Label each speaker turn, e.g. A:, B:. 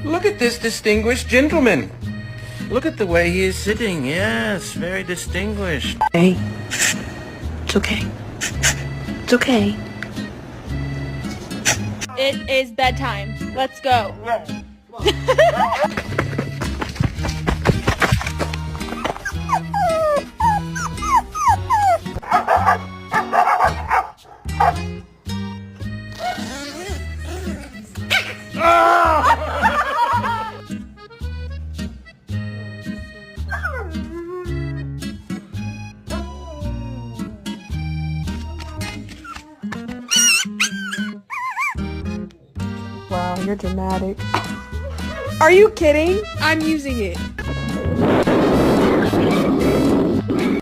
A: Look at this distinguished gentleman. Look at the way he is sitting. Yes, very distinguished.
B: Hey, it's okay. It's okay.
C: It is bedtime. Let's go.
B: Wow, you're dramatic. Are you kidding? I'm using it.